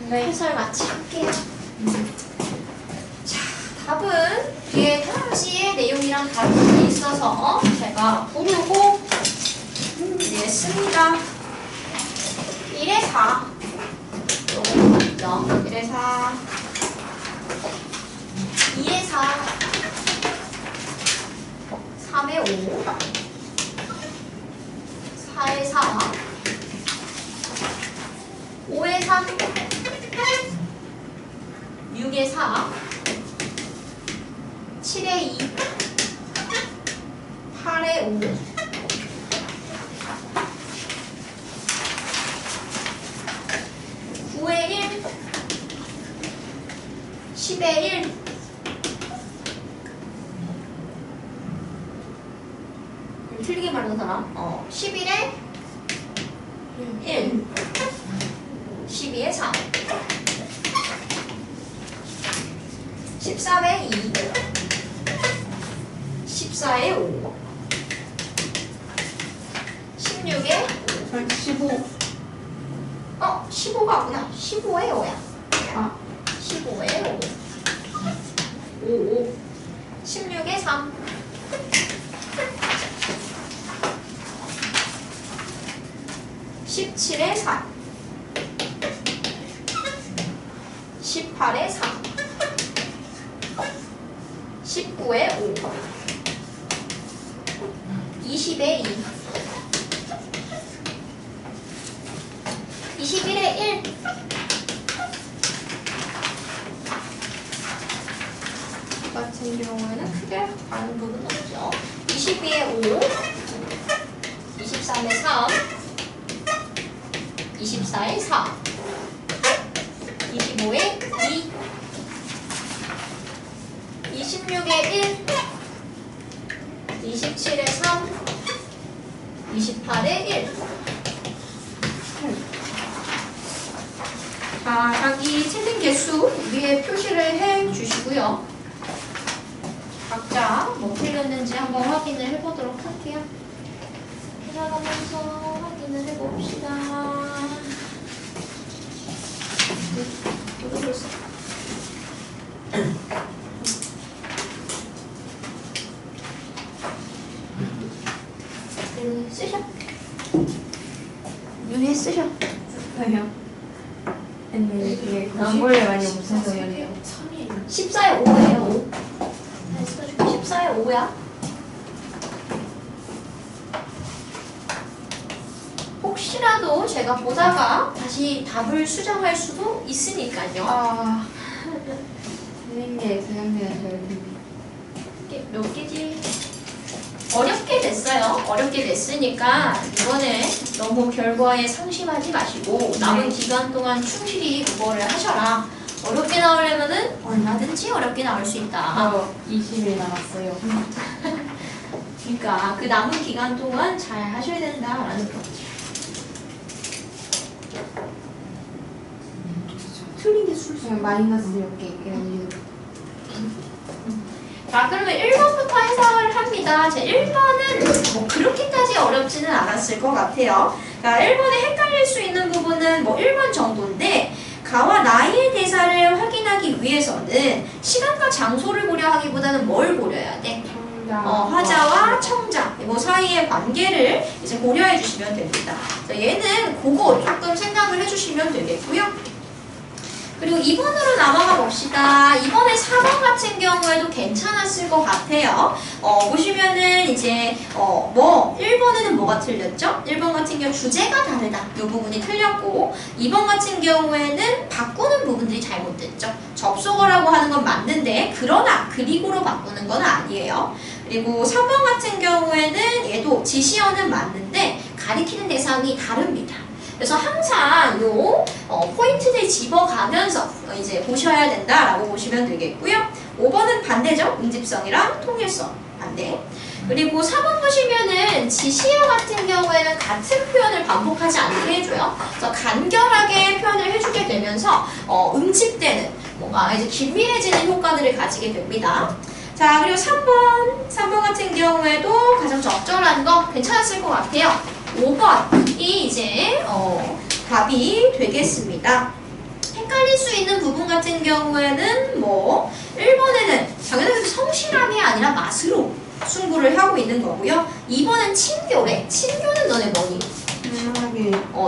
네. 해설 같이 할게요. 자, 답은 뒤에 다람쥐의 내용이랑 다른 부분이 있어서 제가 부르고 냈습니다. 1에 4 0, 1에 4 2에 4 3에 5 4에 4 5에 3 6에 4 7에 2 8에 5 9에 1 10에 1 틀리게 말하는 사람 11에 1 12에 3 13에 2 14에 5 16에 15. 15가 아구나. 15에 5야. 15에 5 5 16에 3 17에 4 18에 4 19에 5 20에 2 21에 1 같은 경우에는 크게 다른 부분은 없죠. 22에 5 23에 3 24에 4 25에 2 26에 1 27에 3 28에 1 자, 자기 채팅 개수 위에 표시를 해 주시고요. 각자 뭐 틀렸는지 한번 확인을 해보도록 할게요. 돌아가면서 확인을 해봅시다. 이거 벌써 쓰셔. 윤희 쓰셔. 왜요? 근데 이게 남벌레 많이 없어서 그래요. 14에 5예요. 5. 14에 5야. 혹시라도 제가 보다가 다시 답을 수정할 수도 있으니까요. 틀린 게 생각나요, 저희. 몇 개지? 어렵게 됐어요. 어렵게 됐으니까 이번에 너무 결과에 상심하지 마시고 남은 기간 동안 충실히 그거를 하셔라. 어렵게 나오려면은 얼마든지 어렵게 나올 수 있다. 20일 남았어요. 그러니까 그 남은 기간 동안 잘 하셔야 된다라는 거죠. 틀린 게 술수. 마이너스 몇 개, 이런 식으로. 자, 그러면 1번부터 해석을 합니다. 제 1번은 뭐 그렇게까지 어렵지는 않았을 것 같아요. 그러니까 1번에 헷갈릴 수 있는 부분은 뭐 1번 정도인데 가와 나의 대사를 확인하기 위해서는 시간과 장소를 고려하기보다는 뭘 고려해야 돼? 화자와 청자 뭐 사이의 관계를 이제 고려해 주시면 됩니다. 얘는 그거 조금 생각을 해주시면 되겠고요. 그리고 2번으로 넘어가 봅시다. 이번에 4번 같은 경우에도 괜찮았을 것 같아요. 보시면은 이제 뭐 1번에는 뭐가 틀렸죠? 1번 같은 경우 주제가 다르다. 이 부분이 틀렸고 2번 같은 경우에는 바꾸는 부분들이 잘못됐죠. 접속어라고 하는 건 맞는데 그러나 그리고로 바꾸는 건 아니에요. 그리고 3번 같은 경우에는 얘도 지시어는 맞는데 가리키는 대상이 다릅니다. 그래서 항상 요 포인트를 집어가면서 이제 보셔야 된다라고 보시면 되겠고요. 5번은 반대죠. 응집성이랑 통일성 반대. 그리고 4번 보시면은 지시어 같은 경우에는 같은 표현을 반복하지 않게 해줘요. 그래서 간결하게 표현을 해주게 되면서 응집되는 뭔가 이제 긴밀해지는 효과들을 가지게 됩니다. 자, 그리고 3번 같은 경우에도 가장 적절한 거 괜찮았을 것 같아요. 5번이 이제 답이 되겠습니다. 헷갈리는 수 있는 부분 같은 경우에는 뭐 1번에는 당연하게 성실함이 아니라 맛으로 승부를 하고 있는 거고요. 2번은 친교래. 친교는 너네 뭐니?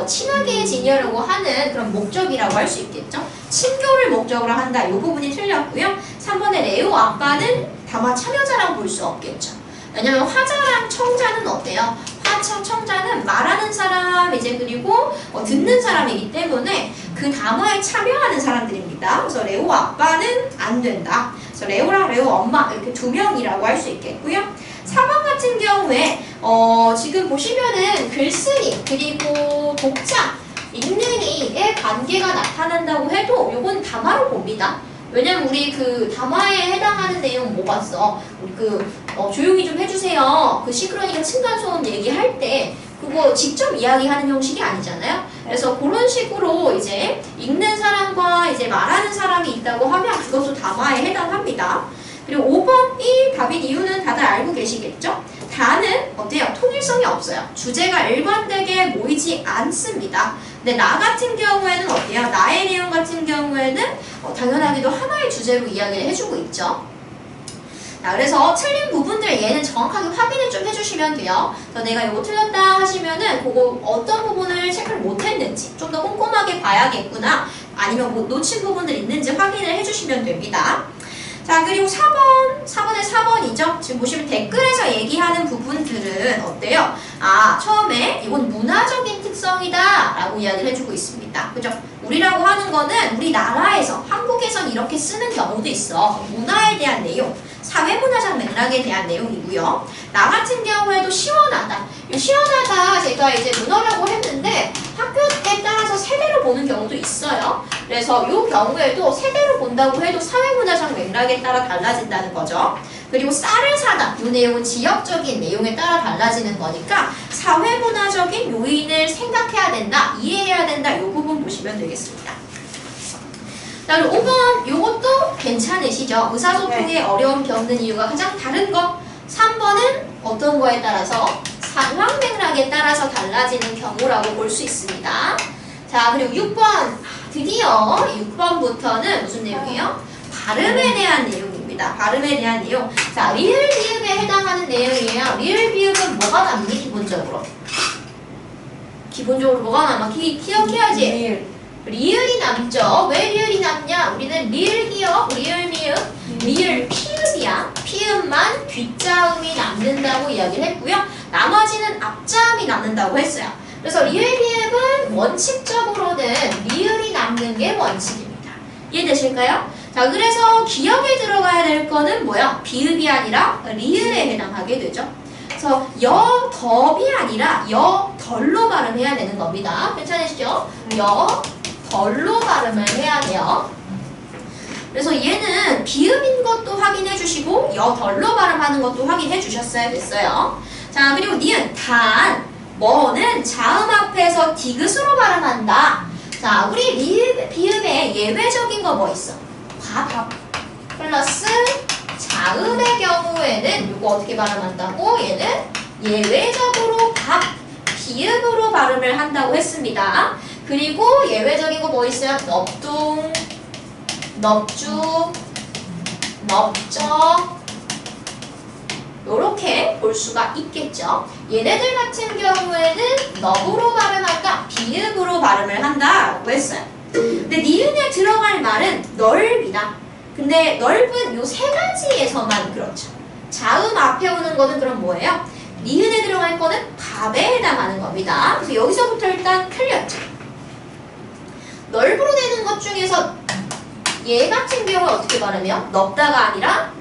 친하게 지내려고 하는 그런 목적이라고 할 수 있겠죠. 친교를 목적으로 한다. 이 부분이 틀렸고요. 3번의 레오 아빠는 다만 참여자라고 볼 수 없겠죠. 왜냐면 화자랑 청자는 어때요? 청자는 말하는 사람 이제 그리고 듣는 사람이기 때문에 그 담화에 참여하는 사람들입니다. 그래서 레오 아빠는 안 된다. 그래서 레오랑 레오 엄마 이렇게 두 명이라고 할 수 있겠고요. 4번 같은 경우에 지금 보시면은 글쓰기 그리고 독자 읽는 이의 관계가 나타난다고 해도 요건 담화로 봅니다. 왜냐면 우리 그 담화에 해당하는 내용 뭐 봤어? 우리 조용히 좀 해주세요. 그 시끄러우니까 층간소음 얘기할 때 그거 직접 이야기하는 형식이 아니잖아요. 그래서 그런 식으로 이제 읽는 사람과 이제 말하는 사람이 있다고 하면 그것도 담화에 해당합니다. 그리고 5번이 답인 이유는 다들 알고 계시겠죠? 다는 어때요? 통일성이 없어요. 주제가 일관되게 모이지 않습니다. 근데 나 같은 경우에는 어때요? 나의 내용 같은 경우에는 당연하게도 하나의 주제로 이야기를 해주고 있죠. 자, 그래서 틀린 부분들 얘는 정확하게 확인을 좀 해주시면 돼요. 그래서 내가 이거 틀렸다 하시면은 그거 어떤 부분을 체크를 못했는지 좀 더 꼼꼼하게 봐야겠구나 아니면 뭐 놓친 부분들 있는지 확인을 해주시면 됩니다. 자, 그리고 4번의 4번이죠. 지금 보시면 댓글에서 얘기하는 부분들은 어때요? 처음에 이건 문화적인 특성이다 라고 이야기를 해주고 있습니다. 그죠? 우리라고 하는 거는 우리나라에서, 한국에선 이렇게 쓰는 경우도 있어. 문화에 대한 내용, 사회문화적 맥락에 대한 내용이고요. 나 같은 경우에도 시원하다. 이 시원하다 제가 이제 문어라고 했는데 학교에 따라서 세대로 보는 경우도 있어요. 그래서 이 경우에도 세대로 본다고 해도 사회문화적 맥락에 따라 달라진다는 거죠. 그리고 쌀을 사다. 이 내용은 지역적인 내용에 따라 달라지는 거니까 사회문화적인 요인을 생각해야 된다, 이해해야 된다. 이 부분 보시면 되겠습니다. 자, 그리고 5번 요것도 괜찮으시죠? 의사소통에 어려움 겪는 이유가 가장 다른 거. 3번은 어떤 거에 따라서? 상황 맥락에 따라서 달라지는 경우라고 볼 수 있습니다. 자, 그리고 6번. 드디어 6번부터는 무슨 내용이에요? 발음에 대한 내용입니다. 발음에 대한 내용. 자, 리을 비읍에 해당하는 내용이에요. 리을 비읍은 뭐가 남니? 기본적으로. 기본적으로 뭐가 남아? 기억해야지. 리을이 남죠. 왜 리을이 남냐? 우리는 리을 기억, 리을 미읍, 리을 피읍이야. 피읍만 뒷자음이 남는다고 이야기를 했고요. 나머지는 앞자음이 남는다고 했어요. 그래서 리을 비읍은 원칙적으로는 리을이 남는 게 원칙입니다. 이해되실까요? 자, 그래서 기억에 들어가야 될 거는 뭐야? 비읍이 아니라 리을에 해당하게 되죠. 그래서 여, 덥이 아니라 여, 덜로 발음해야 되는 겁니다. 괜찮으시죠? 여, 덜로 발음을 해야 돼요. 그래서 얘는 비읍인 것도 확인해 주시고 여, 덜로 발음하는 것도 확인해 주셨어야 됐어요. 자, 그리고 니은, 단, 뭐는 자음 앞에서 디귿으로 발음한다. 자, 우리 비읍에 예외적인 거 뭐 있어? 밥 플러스 자음의 경우에는 이거 어떻게 발음한다고? 얘는 예외적으로 밥, 비읍으로 발음을 한다고 했습니다. 그리고 예외적인 거 뭐 있어요? 넙둥, 넙죽, 넙적 요렇게 볼 수가 있겠죠. 얘네들 같은 경우에는 넙으로 발음한다, 비읍으로 발음을 한다라고 했어요. 근데 니은에 들어갈 말은 넓이다. 근데 넓은 요 세 가지에서만 그렇죠. 자음 앞에 오는 거는 그럼 뭐예요? 니은에 들어갈 거는 밥에 해당하는 겁니다. 그래서 여기서부터 일단 틀렸죠. 넓으로 되는 것 중에서 얘 같은 경우는 어떻게 발음해요? 넓다가 아니라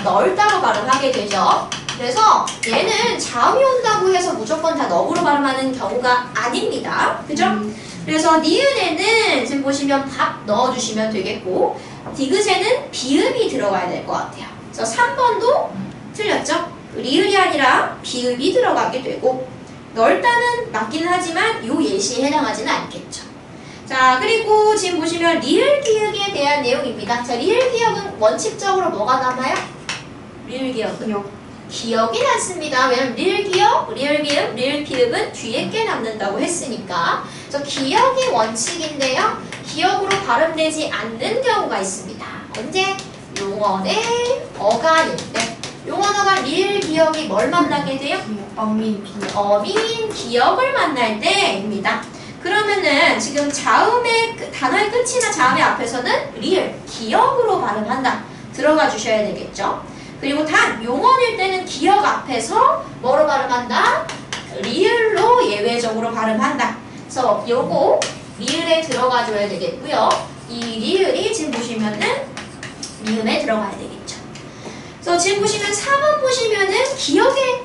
넓다로 발음하게 되죠. 그래서 얘는 자음이 온다고 해서 무조건 다 넓으로 발음하는 경우가 아닙니다. 그죠? 그래서 니은에는 지금 보시면 밥 넣어주시면 되겠고 디귿에는 비읍이 들어가야 될 것 같아요. 그래서 3번도 틀렸죠? 리을이 아니라 비읍이 들어가게 되고 넓다는 맞기는 하지만 요 예시에 해당하지는 않겠죠. 자, 그리고 지금 보시면 리을 기억에 대한 내용입니다. 자, 리을 기억은 원칙적으로 뭐가 남아요? 리을 기억은? 기억이 남습니다. 왜냐면 리을 기억, 리을 기억, 리을 피읍은 뒤에 게 남는다고 했으니까. 그래서 기억이 원칙인데요. 기억으로 발음되지 않는 경우가 있습니다. 언제? 용언의 어간일 때. 용언, 어간, 리을, 기억이 뭘 만나게 돼요? 어민 비어. 어민, 기억을 만날 때입니다. 그러면은 지금 자음의 단어의 끝이나 자음의 앞에서는 리을, 기억으로 발음한다. 들어가 주셔야 되겠죠. 그리고 단, 용언일 때는 기억 앞에서 뭐로 발음한다? 리을로 예외적으로 발음한다. 그래서 요거 리을에 들어가 줘야 되겠고요. 이 리을이 지금 보시면은 리음에 들어가야 되겠죠. 그래서 지금 보시면 4번 보시면은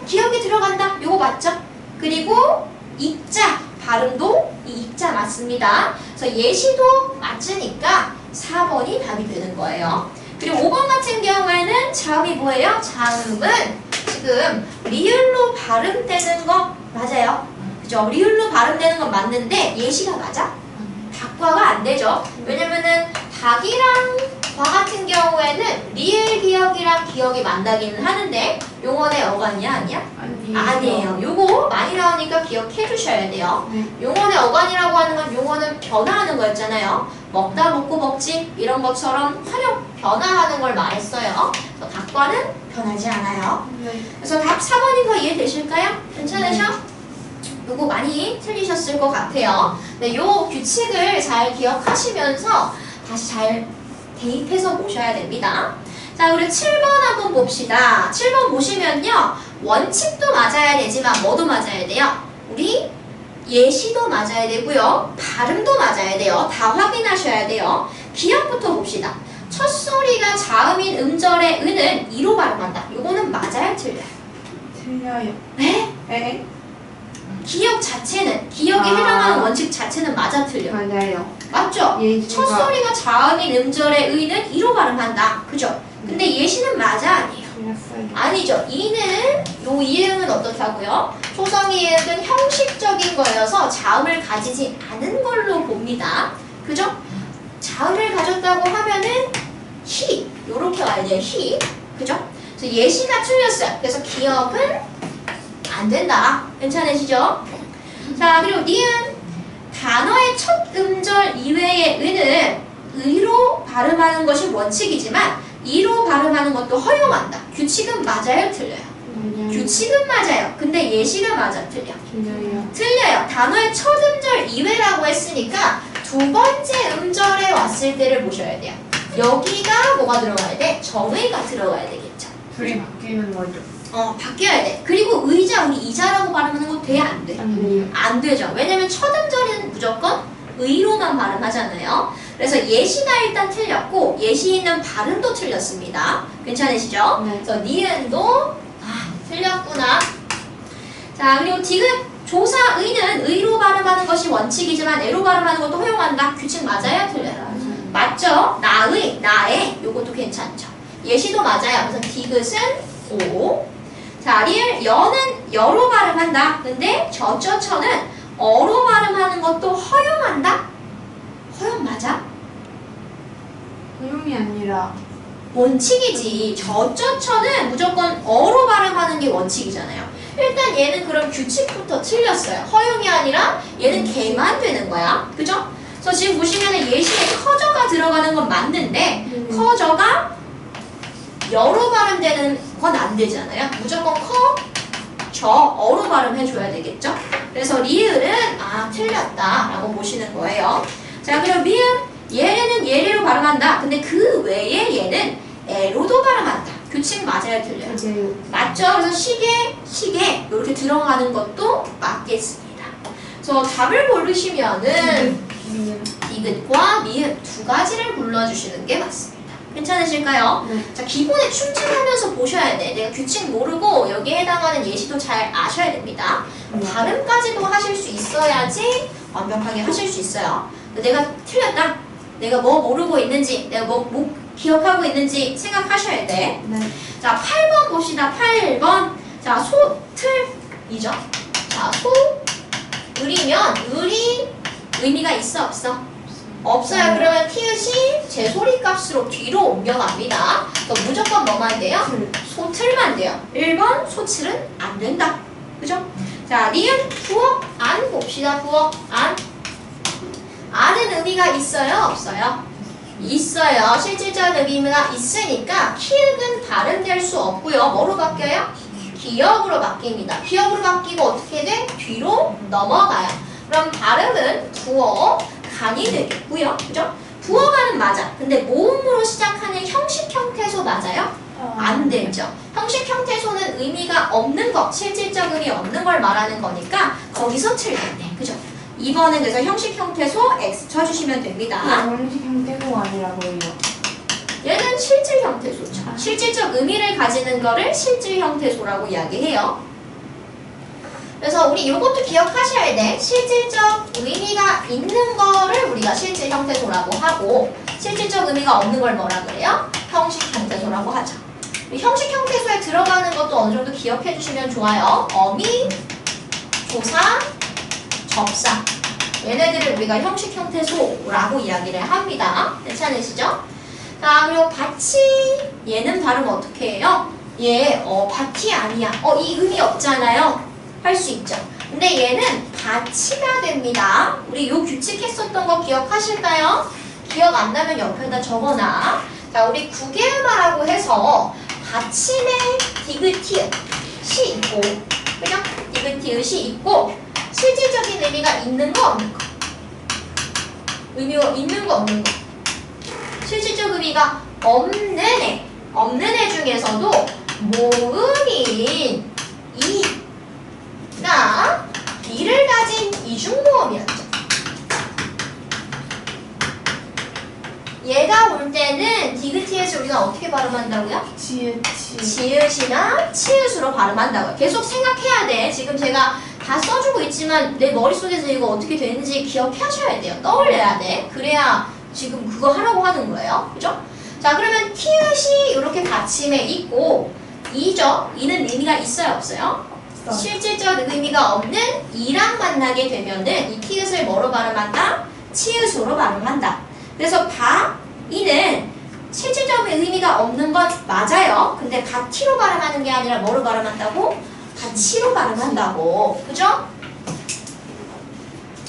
기억에 들어간다. 요거 맞죠? 그리고 입자 발음도 이 입자 맞습니다. 그래서 예시도 맞으니까 4번이 답이 되는 거예요. 그리고 5번 같은 경우에는 자음이 뭐예요? 자음은 지금 리을로 발음되는 거 맞아요. 그죠? 리을로 발음되는 건 맞는데 예시가 맞아? 닭과가 안 되죠. 왜냐면은 닭이랑 과 같은 경우에는 리을 기억이랑 기억이 만나기는 하는데 용언의 어간이야? 아니야? 아니에요. 요거 많이 나오니까 기억해 주셔야 돼요. 네. 용언의 어간이라고 하는 건 용언은 변화하는 거였잖아요. 먹다 먹고 먹지 이런 것처럼 활용 변화하는 걸 말했어요. 그래서 닭과는 변하지 않아요. 네. 그래서 답 4번인 거 이해되실까요? 괜찮으셔? 요거 많이 틀리셨을 것 같아요. 네, 요 규칙을 잘 기억하시면서 다시 잘 대입해서 보셔야 됩니다. 자, 그리고 7번 한번 봅시다. 7번 보시면요. 원칙도 맞아야 되지만 뭐도 맞아야 돼요? 우리 예시도 맞아야 되고요. 발음도 맞아야 돼요. 다 확인하셔야 돼요. 기억부터 봅시다. 첫 소리가 자음인 음절의 은은 이로 발음한다. 요거는 맞아요? 틀려요? 틀려요. 네? 에? 기억 자체는, 기억에 아. 해당하는 원칙 자체는 맞아 틀려. 맞아요. 맞죠? 예시가- 첫 소리가 자음인 음절의 의는 이로 발음한다. 그죠? 근데 예시는 맞아? 아니에요? 틀렸어요. 아니죠. 이는, 요 이응은 어떻다고요? 초성의 이응은 형식적인 거여서 자음을 가지지 않은 걸로 봅니다. 그죠? 자음을 가졌다고 하면은 히, 요렇게 와야 돼요. 히. 그죠? 그래서 예시가 틀렸어요. 그래서 기억은 안 된다. 괜찮으시죠? 자, 그리고 니은. 단어의 첫 음절 이외의 은은 의로 발음하는 것이 원칙이지만 이로 발음하는 것도 허용한다. 규칙은 맞아요? 틀려요? 맞아요. 규칙은 맞아요. 근데 예시가 맞아? 틀려? 틀려요. 틀려요. 단어의 첫 음절 이외라고 했으니까 두 번째 음절에 왔을 때를 보셔야 돼요. 여기가 뭐가 들어가야 돼? 정의가 들어가야 되겠죠. 둘이 바뀌는 거죠. 바뀌어야 돼. 그리고 의자, 우리 이자라고 발음하는 거 돼? 안 돼? 안 돼요. 안 되죠. 왜냐면 첫 음절은 무조건 의로만 발음하잖아요. 그래서 예시가 일단 틀렸고 예시 있는 발음도 틀렸습니다. 괜찮으시죠? 네. 그래서 니은도 틀렸구나. 자, 그리고 디귿 조사 의는 의로 발음하는 것이 원칙이지만 애로 발음하는 것도 허용한다. 규칙 맞아요? 틀려요? 맞죠? 나의, 나의 요것도 괜찮죠. 예시도 맞아요. 그래서 디귿은 O. 자, 리을 여는 여로 발음한다. 근데 저처처는 어로 발음하는 것도 허용한다? 허용 맞아? 허용이 아니라 원칙이지. 저처처는 무조건 어로 발음하는 게 원칙이잖아요. 일단 얘는 그럼 규칙부터 틀렸어요. 허용이 아니라 얘는 개만 되는 거야. 그죠? 그래서 지금 보시면은 예시에 커저가 들어가는 건 맞는데 커저가 여로 발음되는 건 안 되잖아요. 무조건 저, 어로 발음해줘야 되겠죠? 그래서 리을은 틀렸다라고 보시는 거예요. 자, 그럼 미음, 예래는 예래로 발음한다. 근데 그 외에 얘는 에로도 발음한다. 규칙 맞아요, 틀려요? 맞아요. 맞죠? 그래서 시계 이렇게 들어가는 것도 맞겠습니다. 그래서 답을 고르시면은 디귿과 미음 두 가지를 골라주시는 게 맞습니다. 괜찮으실까요? 네. 자, 기본에 충실하면서 보셔야 돼. 내가 규칙 모르고 여기에 해당하는 예시도 잘 아셔야 됩니다. 네. 발음까지도 하실 수 있어야지 완벽하게 하실 수 있어요. 내가 틀렸다. 내가 뭐 모르고 있는지, 내가 뭐 기억하고 있는지 생각하셔야 돼. 네. 자, 8번 봅시다. 8번. 자, 소틀이죠. 자, 을이면 을이 의미가 있어, 없어? 없어요. 그러면 티읕이 제 소리 값으로 뒤로 옮겨갑니다. 그래서 무조건 뭐만 돼요? 소틀만 돼요. 1번 소틀은 안 된다. 그죠? 자, 니은 부억 안 봅시다. 부억 안. 아는 의미가 있어요? 없어요? 있어요. 실질적 의미가 있으니까 키읔은 발음될 수 없고요. 뭐로 바뀌어요? 기역으로 바뀝니다. 기역으로 바뀌고 어떻게 돼? 뒤로 넘어가요. 그럼 발음은 부어 간이 되겠고요. 그죠? 부어간은 맞아. 근데 모음으로 시작하는 형식 형태소 맞아요? 안 되죠. 형식 형태소는 의미가 없는 것, 실질적 의미 없는 걸 말하는 거니까 거기서 틀렸네. 그죠? 2번은 그래서 형식 형태소 X 쳐주시면 됩니다. 형식 형태가 아니라고요. 얘는 실질 형태소죠. 실질적 의미를 가지는 거를 실질 형태소라고 이야기해요. 그래서 우리 이것도 기억하셔야 돼. 실질적 의미가 있는 거를 우리가 실질 형태소라고 하고 실질적 의미가 없는 걸 뭐라 그래요? 형식 형태소라고 하죠. 형식 형태소에 들어가는 것도 어느 정도 기억해 주시면 좋아요. 어미, 조사, 접사. 얘네들을 우리가 형식 형태소라고 이야기를 합니다. 괜찮으시죠? 자, 그리고 밭이 얘는 발음 어떻게 해요? 얘 밭이 아니야. 이 의미 없잖아요. 할 수 있죠. 근데 얘는 밭이가 됩니다. 우리 요 규칙 했었던 거 기억하실까요? 기억 안 나면 옆에다 적어놔. 자, 우리 구개음화라고 해서 받침에 디귿티읕 시 있고, 그죠? 디귿티읕이 있고 실질적인 의미가 있는 거 없는 거. 의미가 있는 거 없는 거. 실질적 의미가 없는 애 중에서도 모음인 이가 이를 가진 이중모음이었죠. 얘가 올 때는 디귿티읕을 우리가 어떻게 발음한다고요? 지읒이나 치읒으로 발음한다고요. 계속 생각해야 돼. 지금 제가 다 써주고 있지만 내 머릿속에서 이거 어떻게 되는지 기억하셔야 돼요. 떠올려야 돼. 그래야 지금 그거 하라고 하는 거예요. 그죠? 자, 그러면 티읕이 이렇게 받침에 있고 이죠? 이는 의미가 있어요? 없어요? 실질적 의미가 없는 이랑 만나게 되면은 이 티읕을 뭐로 발음한다? 치읒으로 발음한다. 그래서 이는 실질적 의미가 없는 건 맞아요. 근데 가티로 발음하는 게 아니라 뭐로 발음한다고? 가치로 발음한다고. 그죠?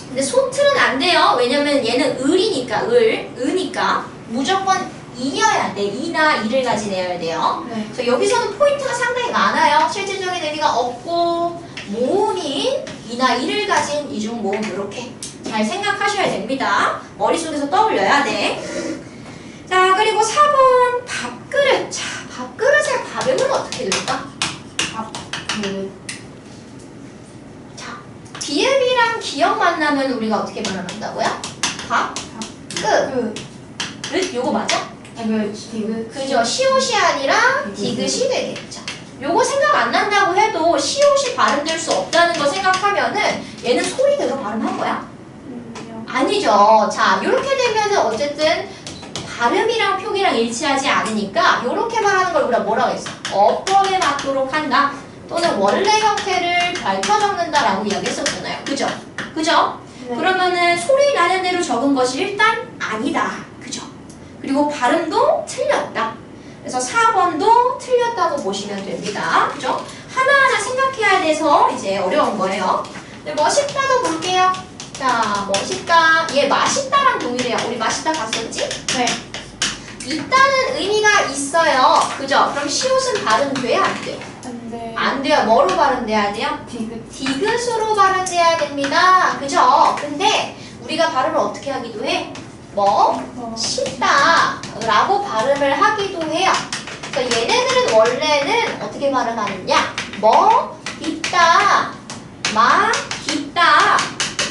근데 소틀은 안 돼요. 왜냐면 얘는 을이니까, 으니까 무조건 이여야 돼. 이나 이를 가진 애여야 돼요. 네. 그래서 여기서는 포인트가 상당히 많아요. 실질적인 의미가 없고 모음인 이나 이를 가진 이중 모음 이렇게 잘 생각하셔야 됩니다. 머릿속에서 떠올려야 돼. 자, 그리고 4번 밥그릇. 자, 밥그릇의 발음은 어떻게 될까? 자, 비읍이랑 기역 만나면 우리가 어떻게 발음한다고요? 릇 요거 맞아? 그죠? 시옷이 아니라 디귿이 되겠죠. 요거 생각 안 난다고 해도 시옷이 발음될 수 없다는 거 생각하면은 얘는 소리대로 발음한 거야? 아니죠. 자, 요렇게 되면은 어쨌든 발음이랑 표기랑 일치하지 않으니까 요렇게 말하는 걸 우리가 뭐라고 했어? 어법에 맞도록 한다. 또는 원래 형태를 밝혀 적는다라고 이야기했었잖아요. 그죠? 그죠? 네. 그러면은 소리 나는 대로 적은 것이 일단 아니다. 그죠? 그리고 발음도 틀렸다. 그래서 4번도 틀렸다고 보시면 됩니다. 그죠? 하나하나 생각해야 돼서 이제 어려운 거예요. 네, 멋있다도 볼게요. 자, 멋있다. 얘 맛있다랑 동일해요. 우리 맛있다 봤었지? 네. 있다는 의미가 있어요. 그죠? 그럼 시옷은 발음돼야 안 돼요? 안 돼요. 뭐로 발음돼야 돼요? 디귿으로 발음돼야 됩니다. 그죠? 근데 우리가 발음을 어떻게 하기도 해? 싶다 라고 발음을 하기도 해요. 그래서 얘네들은 원래는 어떻게 발음하느냐? 있다, 있다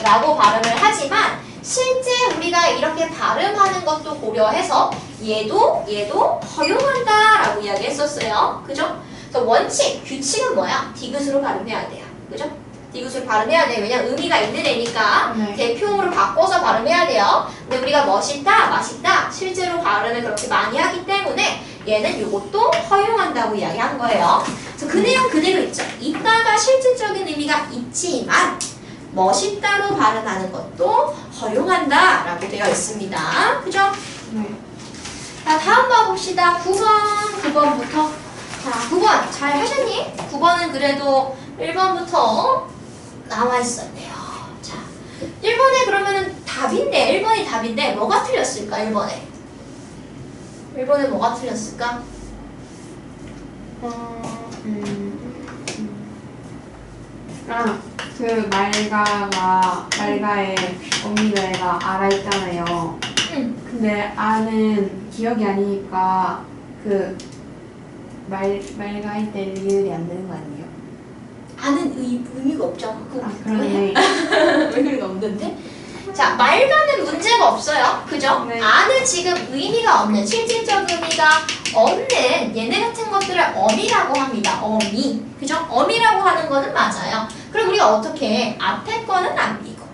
라고 발음을 하지만 실제 우리가 이렇게 발음하는 것도 고려해서 얘도 허용한다 라고 이야기했었어요. 그죠? 그래서 원칙, 규칙은 뭐야? 디귿으로 발음해야 돼요. 그죠? 디귿으로 발음해야 돼요. 왜냐면 의미가 있는 애니까 네. 대표어를 바꿔서 발음해야 돼요. 근데 우리가 멋있다, 맛있다 실제로 발음을 그렇게 많이 하기 때문에 얘는 이것도 허용한다고 이야기한 거예요. 그래서 그 내용 그대로 있죠. 있다가 실질적인 의미가 있지만 멋있다로 발음하는 것도 허용한다 라고 되어 있습니다. 그죠? 네. 자, 다음 봐 봅시다. 9번부터. 자, 9번 잘 하셨니? 9번은 그래도 1번부터 나와 있었네요. 자, 1번에 그러면은 답인데 1번이 답인데 뭐가 틀렸을까 1번에? 1번에 뭐가 틀렸을까? 그 말가의 어미가 알아 있잖아요. 근데 아는 기억이 아니니까 그 말가일 때 리을이 안 되는 거 아니에요? 아는 의미가 없잖아. 그러네. 의미가 없는데? 자, 말과는 문제가 없어요. 그죠? 네. 아는 지금 의미가 없는, 실질적 의미가 없는 얘네 같은 것들을 어미라고 합니다. 어미. 그죠? 어미라고 하는 거는 맞아요. 그럼 우리가 어떻게 해? 앞에 거는 남기고,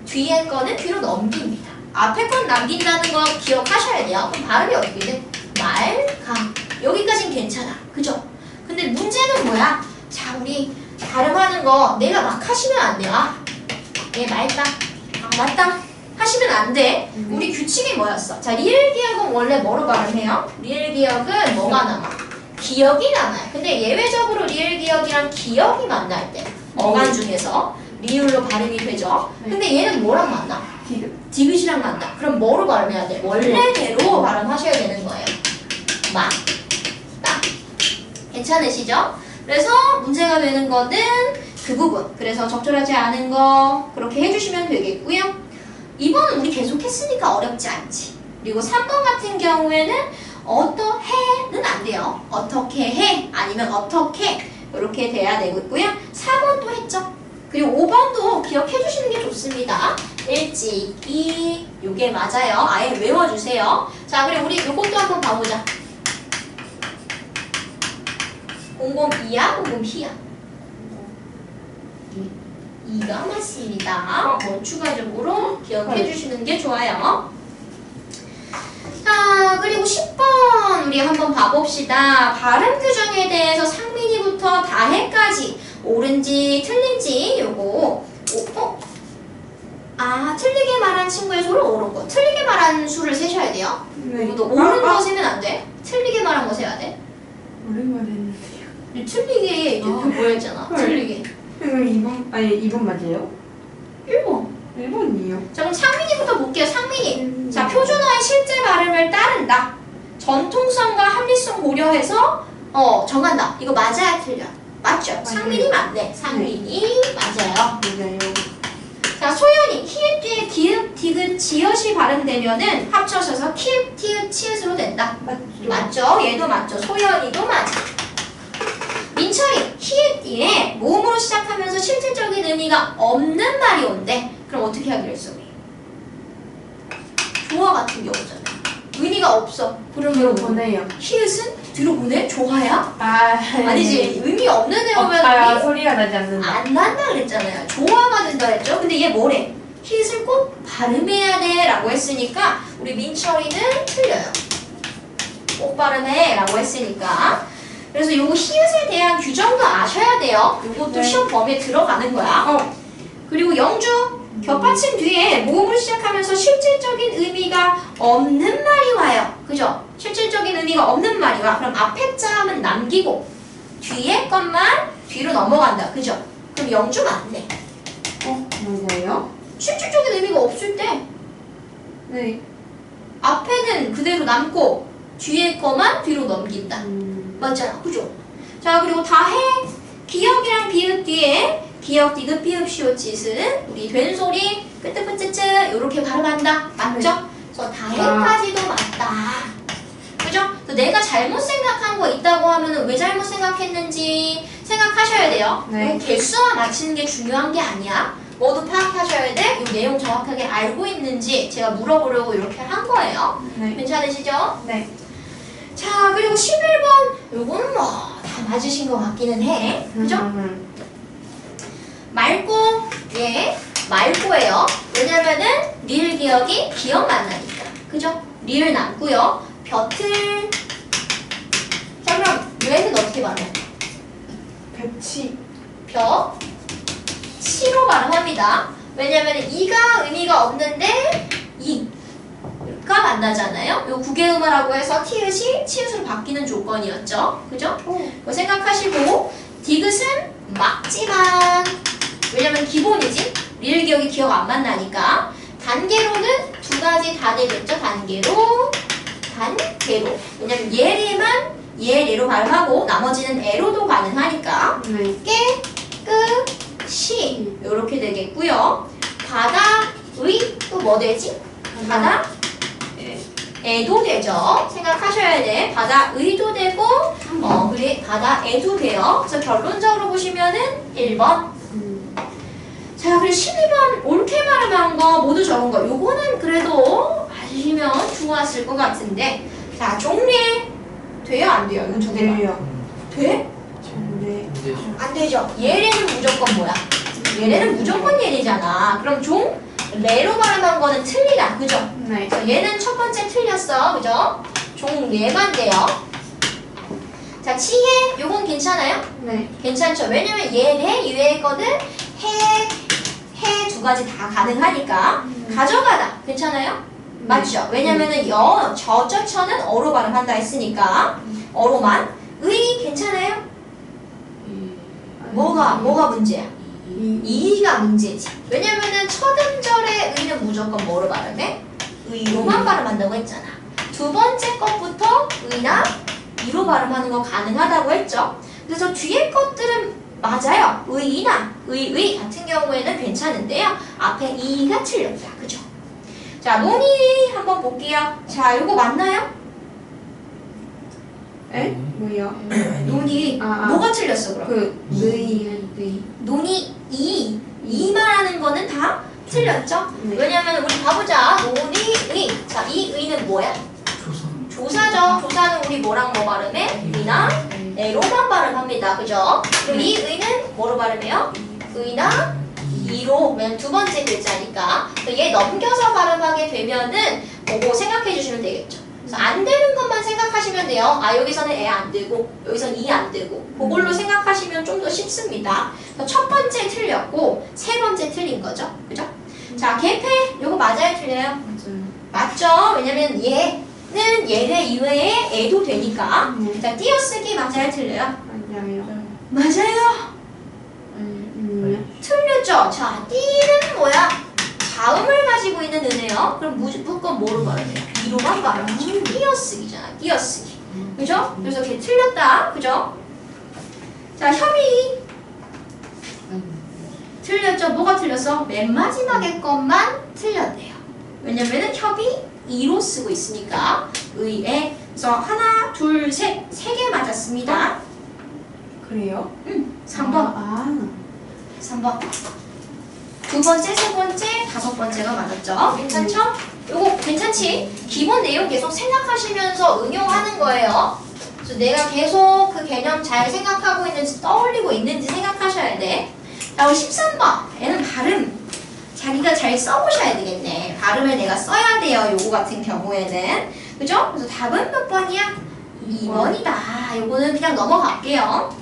뒤에 거는 뒤로 넘깁니다. 앞에 건 남긴다는 거 기억하셔야 돼요. 그럼 발음이 어떻게 돼? 말가. 여기까진 괜찮아. 그죠? 근데 문제는 뭐야? 자, 우리 발음하는 거 내가 막 하시면 안 돼요. 얘 말까? 맞다. 하시면 안 돼. 우리 규칙이 뭐였어? 자, 리을 기억은 원래 뭐로 발음해요? 리을 기억은 뭐가 남아? 기억이 남아요. 근데 예외적으로 리을 기억이랑 기억이 만날 때 어간 중에서 리을로 발음이 되죠. 근데 얘는 뭐랑 만나? 디귿이랑 만나. 그럼 뭐로 발음해야 돼? 원래대로 발음하셔야 되는 거예요. 막, 딱. 괜찮으시죠? 그래서 문제가 되는 거는 그 부분. 그래서 적절하지 않은 거 그렇게 해주시면 되겠고요. 2번은 우리 계속 했으니까 어렵지 않지. 그리고 3번 같은 경우에는 어떠해는 안 돼요. 어떻게 해 아니면 어떻게 이렇게 돼야 되고요. 4번도 했죠. 그리고 5번도 기억해 주시는 게 좋습니다. 일찍이 요게 맞아요. 아예 외워주세요. 자, 그리고 우리 요것도 한번 봐보자. 002야? 002야? 2가 맞습니다. 추가적으로 기억해 주시는 게 좋아요. 자, 그리고 10번 우리 한번 봐봅시다. 발음 규정에 대해서 상민이부터 다해까지 옳은지 틀린지 요거 틀리게 말한 친구의 수를 옳은 거. 틀리게 말한 수를 세셔야 돼요. 네. 너 옳은 거 세면 안 돼. 틀리게 말한 거 세야 돼. 오랜만에 했는데요. 틀리게 이제 뭐였잖아. 틀리게. 2번 맞아요? 1번. 1번이에요. 자, 그럼 상민이부터 볼게요. 상민이. 자, 표준어의 실제 발음을 따른다. 전통성과 합리성 고려해서 정한다. 이거 맞아야 틀려? 맞죠? 상민이 맞네. 상민이 맞아요. 맞아요. 자, 소연이 히읗 뒤에 기읍, 디귿, 지읒이 발음되면은 합쳐져서 키읔, 티읕, 치읓으로 된다. 맞죠? 얘도 맞죠? 소연이도 맞아. 민철이 히읗 뒤에 모음으로 시작하면서 실질적인 의미가 없는 말이 온대. 그럼 어떻게 하기로 했어? 조화 같은 경우잖아. 의미가 없어. 뒤로 그러면 보내요. 히읗은 뒤로 보내? 조화야? 네. 아니지. 의미 없는 애 오면 없어요. 소리가 나지 않는다. 안 난다 그랬잖아요. 조화가 된다 했죠. 근데 얘 뭐래? 히읗을 꼭 발음해야 돼 라고 했으니까 우리 민철이는 틀려요. 꼭 발음해 라고 했으니까. 그래서 요거 히읗에 대한 규정도 아셔야 돼요. 요것도 네. 시험 범위에 들어가는 거야. 그리고 영주 겹받침 뒤에 모음을 시작하면서 실질적인 의미가 없는 말이 와요. 그죠? 실질적인 의미가 없는 말이 와. 그럼 앞에 자음은 남기고 뒤에 것만 뒤로 넘어간다. 그죠? 그럼 영주 맞네. 맞아요? 실질적인 의미가 없을 때 네. 앞에는 그대로 남고 뒤에 것만 뒤로 넘긴다. 맞잖아. 그죠? 자, 그리고 다해 기억이랑 비읍 뒤에 기억, 디귿, 피읍, 시옷, 짓은 우리 된소리, 끄뜨끄뜨뜨 이렇게 발음한다. 맞죠? 그래서 다해까지도 맞다. 그죠? 그래서 내가 잘못 생각한 거 있다고 하면 왜 잘못 생각했는지 생각하셔야 돼요. 네. 개수와 맞추는 게 중요한 게 아니야. 모두 파악하셔야 돼. 이 내용 정확하게 알고 있는지 제가 물어보려고 이렇게 한 거예요. 네. 괜찮으시죠? 네. 자, 그리고 11번 요거는 뭐 다 맞으신 것 같기는 해. 그죠? 말고 말고예요. 왜냐면은 리을 기억이 기억 만나니까. 그죠? 리을 남고요. 벼틀. 자, 그럼 얘는 어떻게 발음해? 볕이. 치로 발음합니다. 왜냐면은 이가 의미가 없는데 이가 만나잖아요. 요 구개음화라고 해서 티읕이 치읓으로 바뀌는 조건이었죠. 그죠? 그거 생각하시고 디귿은 막지만 왜냐면 기본이지. 리을 기억이 기억 안 만나니까 단계로는 두 가지 다 되겠죠? 단계로. 왜냐면 얘래로 발음하고 나머지는 에로도 가능하니까. 네. 깨끗이 이렇게 되겠고요. 바다의 또 뭐 되지? 바다 에도 되죠. 생각하셔야 돼. 바다의도 되고 그래 바다에도 돼요. 그래서 결론적으로 보시면은 1번. 자, 그리고 12번 옳게 발음한 거 모두 적은 거. 요거는 그래도 아시면 좋았을 것 같은데. 자, 종례 돼요? 안 돼요? 이건 저대로. 네요. 돼? 네. 안 되죠. 예래는 무조건 뭐야? 예래는 무조건 예래잖아. 그럼 레로 발음한 거는 틀리다. 그죠? 네. 그래서 얘는 첫 번째 틀렸어. 그죠? 종례만 돼요. 자, 치해 요건 괜찮아요? 네. 괜찮죠? 왜냐면 예래 이외의 거는 해 두 가지 다 가능하니까 가져가다 괜찮아요? 맞죠? 왜냐면은 저처는 어로 발음한다 했으니까 어로만 의 괜찮아요? 뭐가 문제야? 이가 문제지. 왜냐면은 첫 음절의 의는 무조건 뭐로 발음해? 의로만 발음한다고 했잖아. 두 번째 것부터 의나 이로 발음하는 거 가능하다고 했죠. 그래서 뒤에 것들은 맞아요. 의나 의 같은 경우에는 괜찮은데요. 앞에 이가 틀렸다. 그죠? 자, 논의 한번 볼게요. 자, 이거 맞나요? 에? 뭐요? 논의 뭐가 틀렸어 그럼? 의. 논의 이 말하는 거는 다 틀렸죠? 네. 왜냐면 우리 봐보자. 논의 자, 이 의는 뭐야? 조사죠. 조사는 우리 뭐랑 뭐 발음해? 의나 에로만 발음합니다. 그죠? 그럼 이 의는 뭐로 발음해요? 의나 이로. 왜냐면 두 번째 글자니까. 얘 넘겨서 발음하게 되면은 그거 생각해 주시면 되겠죠. 그래서 안 되는 것만 생각하시면 돼요. 아, 여기서는 에 안 되고 여기서는 이 안 되고 그걸로 생각하시면 좀 더 쉽습니다. 그래서 첫 번째 틀렸고 세 번째 틀린 거죠. 그죠? 자, 개폐 요거 맞아요? 틀려요? 맞죠? 왜냐면 얘는 얘네 이외에 애도 되니까. 자, 띄어쓰기 맞아요? 틀려요? 맞아요. 틀렸죠? 자, 띠는 뭐야? 자음을 가지고 있는 은혜요. 그럼 무조건 뭐로 발음해요? 이로만 발음하죠. 띄어쓰기잖아. 띄어쓰기. 그죠? 그래서 걔 틀렸다. 그죠? 자, 협의. 틀렸죠? 뭐가 틀렸어? 맨 마지막에 것만 틀렸대요. 왜냐면은 협의 이로 쓰고 있으니까 의에. 그래서 하나, 둘, 셋. 세 개 맞았습니다. 그래요? 3번. 3번. 두 번째, 세 번째, 다섯 번째가 맞았죠? 괜찮죠? 요거 괜찮지? 기본 내용 계속 생각하시면서 응용하는 거예요. 그래서 내가 계속 그 개념 잘 생각하고 있는지 떠올리고 있는지 생각하셔야 돼. 자, 우리 13번. 얘는 발음. 자기가 잘 써보셔야 되겠네. 발음을 내가 써야 돼요. 요거 같은 경우에는. 그죠? 그래서 답은 몇 번이야? 2번이다. 요거는 그냥 넘어갈게요.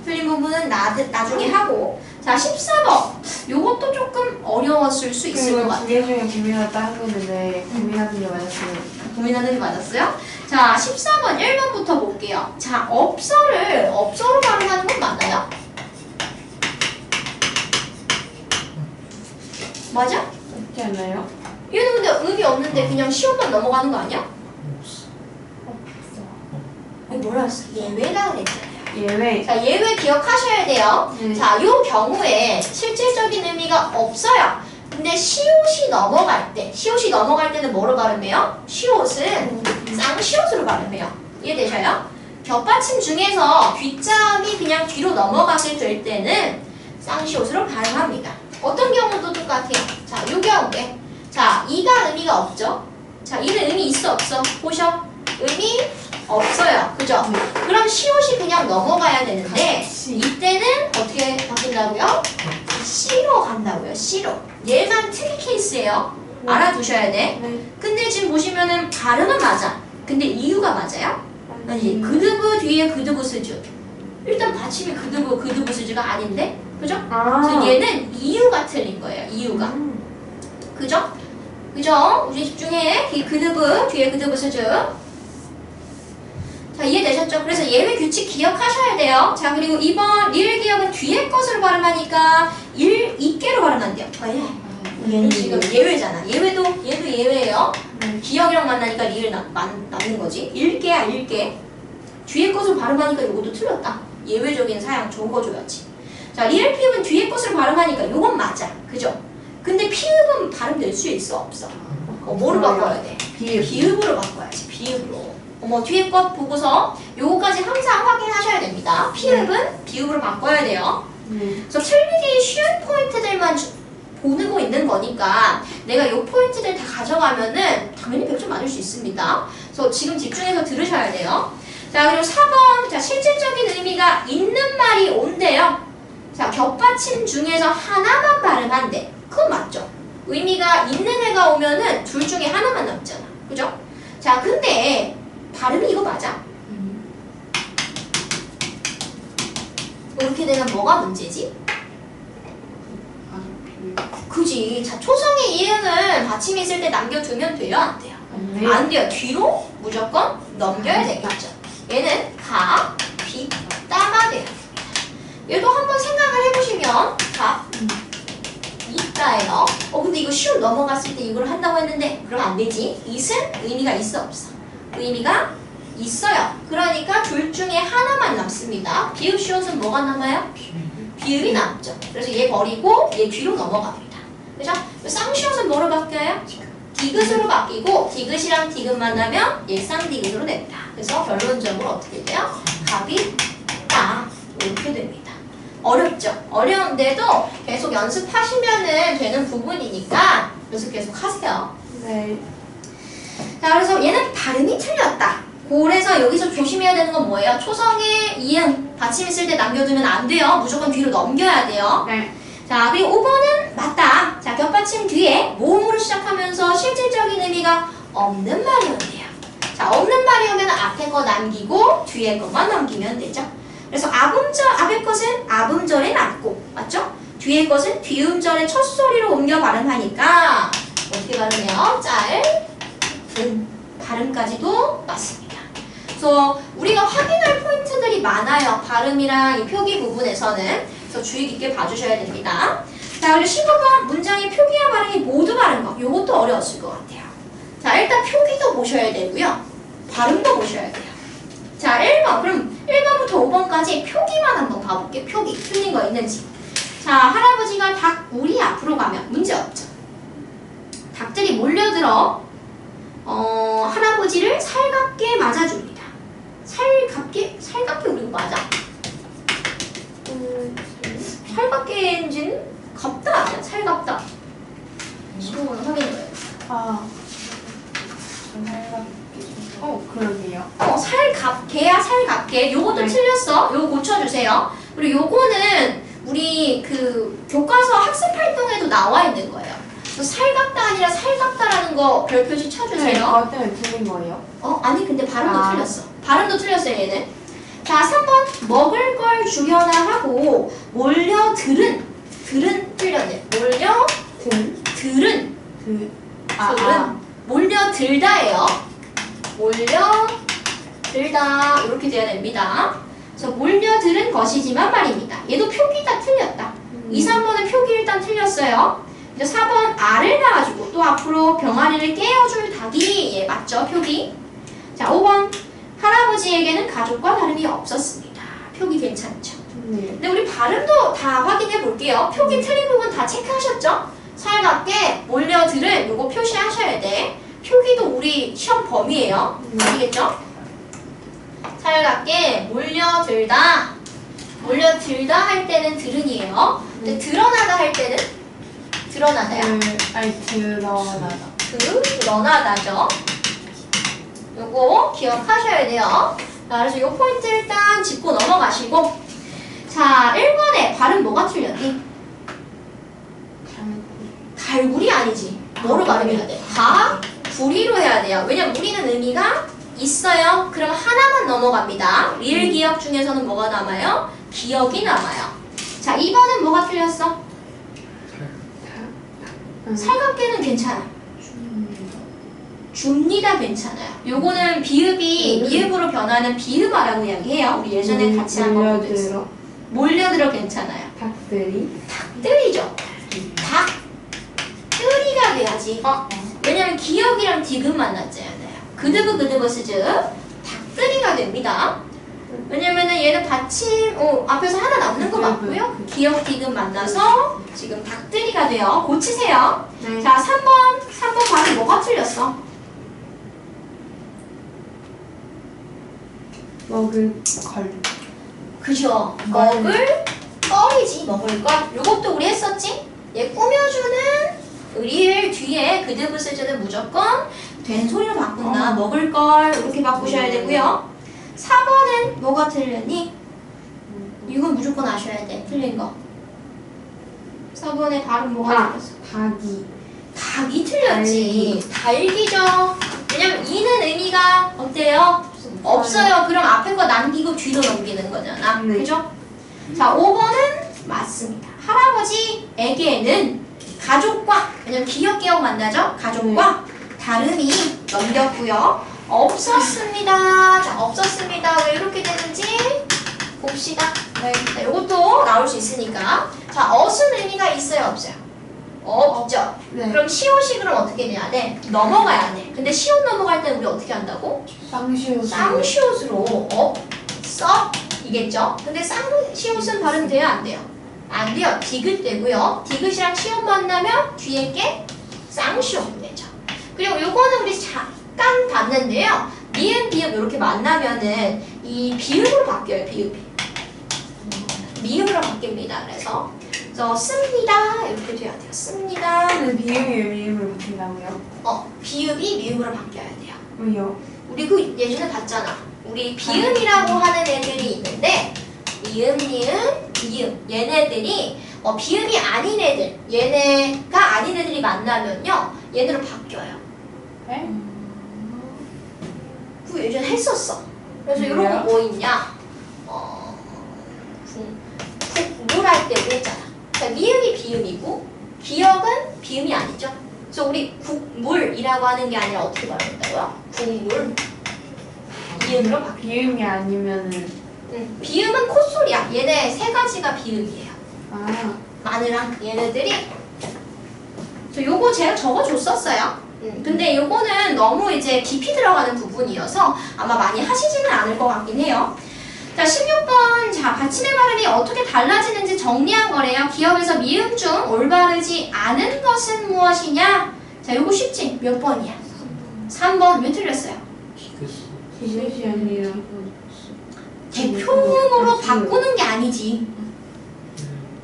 틀린 부분은 나중에 하고. 자, 14번. 요것도 조금 어려웠을 수 있을 것 같아요. 두개 중에 고민하다 한 거는데 고민하는 게 맞았어요. 고민하는 게 맞았어요? 자, 14번 1번부터 볼게요. 자, 업서로 발음하는 건 맞나요? 맞아? 없지 않나요? 얘는 근데 의미 없는데 그냥 시험만 넘어가는 거 아니야? 뭐라 했어? 예외라 그랬잖아요. 예외. 자, 예외 기억하셔야 돼요. 자, 요 경우에 실질적인 의미가 없어요. 근데 시옷이 넘어갈 때는 뭐로 발음해요? 시옷은 쌍시옷으로 발음해요. 이해되셔요? 겹받침 중에서 뒷자음이 그냥 뒤로 넘어가게 될 때는 쌍시옷으로 발음합니다. 어떤 경우도 똑같아요. 자, 요 경우에. 자, 이가 의미가 없죠? 자, 이는 의미 있어, 없어? 보셔. 의미 없어요. 그죠? 그럼 시옷이 그냥 넘어가야 되는데 이때는 어떻게 바뀐다고요? 시로 간다고요. 시로. 얘만 특이 케이스예요. 알아두셔야 돼. 근데 지금 보시면은 발음은 맞아. 근데 이유가 맞아요? 아니, 그드브 뒤에 그드브 스즈. 일단 받침이 그드브 스즈가 아닌데? 그죠? 그래서 얘는 이유가 틀린 거예요. 이유가. 그죠? 그죠? 우리 집중해. 그드브 뒤에 그드브 스즈. 자, 이해되셨죠? 그래서 예외 규칙 기억하셔야 돼요. 자, 그리고 2번 리을 기억은 뒤에 것으로 발음하니까 있게로 발음한대요. 얘는 지금 예외잖아. 얘도 예외예요. 네. 기억이랑 만나니까 리을 남는 거지. 읽게야 읽게. 뒤에 것을 발음하니까 이것도 틀렸다. 예외적인 사양 적어줘야지. 자, 리을 피읍은 뒤에 것을 발음하니까 이건 맞아. 그죠? 근데 피읍은 발음될 수 있어 없어? 뭐로 바꿔야 돼? 비읍으로 바꿔야지. 비읍으로. 뒤에 것 보고서 요거까지 항상 확인하셔야 됩니다. 피읍은 비읍으로 바꿔야 돼요. 그래서 틀리기 쉬운 포인트들만 보고 있는 거니까 내가 요 포인트들 다 가져가면은 당연히 100점 맞을 수 있습니다. 그래서 지금 집중해서 들으셔야 돼요. 자, 그리고 4번. 자, 실질적인 의미가 있는 말이 온대요. 자, 겹받침 중에서 하나만 발음한대. 그건 맞죠? 의미가 있는 애가 오면은 둘 중에 하나만 남잖아. 그죠? 자, 근데 발음이 이거 맞아? 이렇게 되면 뭐가 문제지? 그지. 자, 초성의 이응을 받침이 있을 때 남겨두면 돼요? 안 돼요? 안 돼요. 뒤로 무조건 넘겨야 되겠죠. 얘는 가, 비, 따가 돼요. 얘도 한번 생각을 해보시면 가, 있다예요. 근데 이거 쉬운 넘어갔을 때 이걸 한다고 했는데 그럼 안 되지. it은 의미가 있어 없어? 의미가 있어요. 그러니까 둘 중에 하나만 남습니다. 비읍 시옷은 뭐가 남아요? 비읍이 남죠. 그래서 얘 버리고 얘 뒤로 넘어갑니다. 그죠? 쌍시옷은 뭐로 바뀌어요? 디귿으로 바뀌고 디귿이랑 디귿 만나면 얘 쌍디귿으로 됩니다. 그래서 결론적으로 어떻게 돼요? 갑이 따 이렇게 됩니다. 어렵죠? 어려운데도 계속 연습하시면은 되는 부분이니까 연습 계속 하세요. 네. 자, 그래서 얘는 발음이 틀렸다. 그래서 여기서 조심해야 되는 건 뭐예요? 초성의 이응 받침 있을 때 남겨두면 안 돼요. 무조건 뒤로 넘겨야 돼요. 네. 자, 그리고 5번은 맞다. 자, 겹받침 뒤에 모음으로 시작하면서 실질적인 의미가 없는 말이 온대요. 자, 없는 말이 오면 앞에 거 남기고 뒤에 것만 넘기면 되죠. 그래서 앞의 것은 앞음절에 남고, 맞죠? 뒤에 것은 뒤음절의 첫 소리로 옮겨 발음하니까 어떻게 발음해요? 발음까지도 맞습니다. 그래서 우리가 확인할 포인트들이 많아요. 발음이랑 이 표기 부분에서는. 그래서 주의 깊게 봐주셔야 됩니다. 자, 그리고 15번 문장의 표기와 발음이 모두 다른 거. 이것도 어려웠을 것 같아요. 자, 일단 표기도 보셔야 되고요. 발음도 보셔야 돼요. 자, 1번. 그럼 1번부터 5번까지 표기만 한번 봐볼게요. 표기. 틀린 거 있는지. 자, 할아버지가 닭 우리 앞으로 가면 문제 없죠. 닭들이 몰려들어 할아버지를 살갑게 맞아줍니다. 살갑게 우리 맞아? 살갑게인지는 갑다 아니야? 살갑다. 시험을 확인해봐요. 그러게요. 살갑게야 살갑게. 요것도 네. 틀렸어. 요거 고쳐주세요. 그리고 요거는 우리 그 교과서 학습 활동에도 나와 있는 거예요. 살갑다 아니라 살갑다라는 거 별표시 쳐주세요. 그것 때문에 틀린 거예요? 아니 근데 발음도 틀렸어. 발음도 틀렸어요 얘는. 자, 3번 먹을 걸 주려나 하고 몰려들은 틀렸네. 들은 몰려들다예요. 몰려들다 이렇게 돼야 됩니다. 그래서 몰려들은 것이지만 말입니다. 얘도 표기 다 틀렸다. 2, 3번은 표기 일단 틀렸어요. 이제 4번 알을 낳아주고 또 앞으로 병아리를 깨워줄 닭이 예 맞죠? 표기. 자, 5번 할아버지에게는 가족과 다름이 없었습니다. 표기 괜찮죠? 네. 근데 우리 발음도 다 확인해 볼게요. 표기 틀린 부분 다 체크하셨죠? 살갑게 몰려들은 요거 표시하셔야 돼. 표기도 우리 시험 범위예요. 아시겠죠? 살갑게 몰려들다 할 때는 들은이에요. 근데 드러나다 할 때는 드러나다야. 드러나다죠. 요거 기억하셔야 돼요. 자, 그래서 요 포인트 일단 짚고 넘어가시고. 자, 1번에 발음 뭐가 틀렸니? 달구리 아니지. 뭐로 발음해야 돼? 구리로 해야 돼요. 왜냐면 우리는 의미가 있어요. 그럼 하나만 넘어갑니다. 리을 기억 중에서는 뭐가 남아요? 기억이 남아요. 자, 2번은 뭐가 틀렸어? 살갑게는 괜찮아. 줍니다 괜찮아요. 요거는 비읍이 미읍으로 변하는 비읍화라고 이야기해요. 우리 예전에 같이 한번 보겠어요. 몰려들어 괜찮아요. 닭들이 닭들이죠. 닭뜨리가 돼야지. 왜냐면 기억이랑 디귿 만났잖아요. 그드브 스즈 닭뜨리가 됩니다. 왜냐면은 얘는 받침 앞에서 하나 남는 거 맞고요. 기억 디귿 만나서 지금 닭뜨리가 돼요. 고치세요. 네. 자, 3번 발음 뭐가 틀렸어? 먹을 걸. 그죠? 먹을 껄이지, 먹을 걸. 요것도 우리 했었지? 얘 꾸며주는 의리를 뒤에 그드브 스즈는 무조건 된 소리로 바꾼다. 먹을 걸 이렇게 바꾸셔야 되고요. 4번은 뭐가 틀렸니? 이건 무조건 아셔야 돼. 틀린 거. 4번에 발음 뭐가 틀렸어? 닭이. 닭이 틀렸지. 달기죠. 왜냐면 이는 의미가 어때요? 없어요. 그럼 앞에 거 남기고 뒤로 넘기는 거잖아. 네. 그죠? 자, 5번은 맞습니다. 할아버지에게는 가족과, 왜냐면 기억 만나죠? 가족과 다름이 넘겼고요. 없었습니다. 자, 없었습니다. 왜 이렇게 되는지 봅시다. 네. 자, 이것도 나올 수 있으니까. 자, 엇은 의미가 있어요? 없어요? 없죠. 네. 그럼 시옷이 그럼 어떻게 돼야 돼? 넘어가야 돼. 근데 시옷 넘어갈 때는 우리 어떻게 한다고? 쌍시옷. 쌍시옷으로 써 이겠죠? 근데 쌍시옷은 발음돼야 안 돼요? 안 돼요. 디귿 되고요. 디귿이랑 시옷 만나면 뒤에 게 쌍시옷 되죠. 그리고 요거는 우리 잠깐 봤는데요. 미음, 비읍 이렇게 만나면은 이 비읍으로 바뀌어요. 비읍이. 미음으로 바뀝니다. 그래서 씁니다 이렇게 돼야 돼요. 씁니다. 근데 비음이 미음으로 바뀐다고요? 비읍이 미음으로 바뀌어야 돼요. 왜요? 우리 그 예전에 봤잖아. 우리 비음이라고 하는 애들이 있는데 이음, 니은, 이음 얘네들이 비음이 아닌 애들 얘네가 아닌 애들이 만나면요 얘네로 바뀌어요. 네? 그 예전에 했었어. 그래서 이런 거 뭐 있냐? 국물할 때 우리 했잖아. 그러니까 미음이 비음이고 기억은 비음이 아니죠. 그래서 우리 국물이라고 하는 게 아니라 어떻게 말한다고요? 국물. 이음으로 바뀌어요. 비음이 아니면은. 비음은 콧소리야. 얘네 세 가지가 비음이에요. 아. 마늘랑 얘네들이. 그래서 요거 제가 적어줬었어요. 근데 요거는 너무 이제 깊이 들어가는 부분이어서 아마 많이 하시지는 않을 것 같긴 해요. 자, 16번. 자, 받침의 발음이 어떻게 달라지는지 정리한 거래요. 기업에서 미음 중 올바르지 않은 것은 무엇이냐? 자, 요거 쉽지? 몇 번이야? 3번. 왜 틀렸어요? 디귿이 아니라. 대표음으로 바꾸는 게 아니지.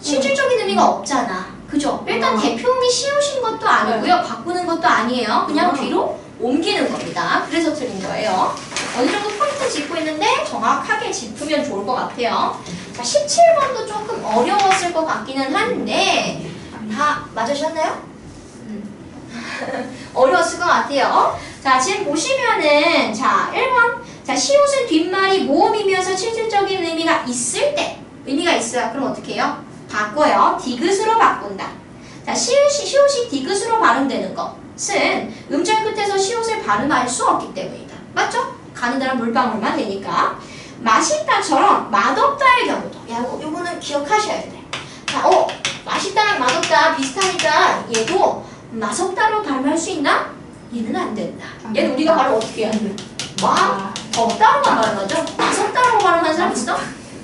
실질적인 의미가 없잖아. 그죠? 일단 대표음이 씌우신 것도 아니고요. 바꾸는 것도 아니에요. 그냥 뒤로 옮기는 겁니다. 그래서 틀린 거예요. 어느 정도 포인트 짚고 있는데 정확하게 짚으면 좋을 것 같아요. 자, 17번도 조금 어려웠을 것 같기는 한데 다 맞으셨나요? 어려웠을 것 같아요. 자, 지금 보시면은 자, 1번. 자, 시옷은 뒷말이 모음이면서 실질적인 의미가 있을 때 의미가 있어요. 그럼 어떻게 해요? 바꿔요. 디귿으로 바꾼다. 자, 시옷이 디귿으로 발음되는 것은 음절 끝에서 시옷을 발음할 수 없기 때문이다. 맞죠? 가느다란 물방울만 되니까. 맛있다처럼 맛없다의 경우도. 야, 요거는 기억하셔야 돼. 자, 맛있다랑 맛없다 비슷하니까 얘도 맛없다로 발음할 수 있나? 얘는 안 된다. 얘는 우리가 발음 어떻게 해야 돼? 없다로만 발음하죠? 맛없다라고 발음하는 사람 있어?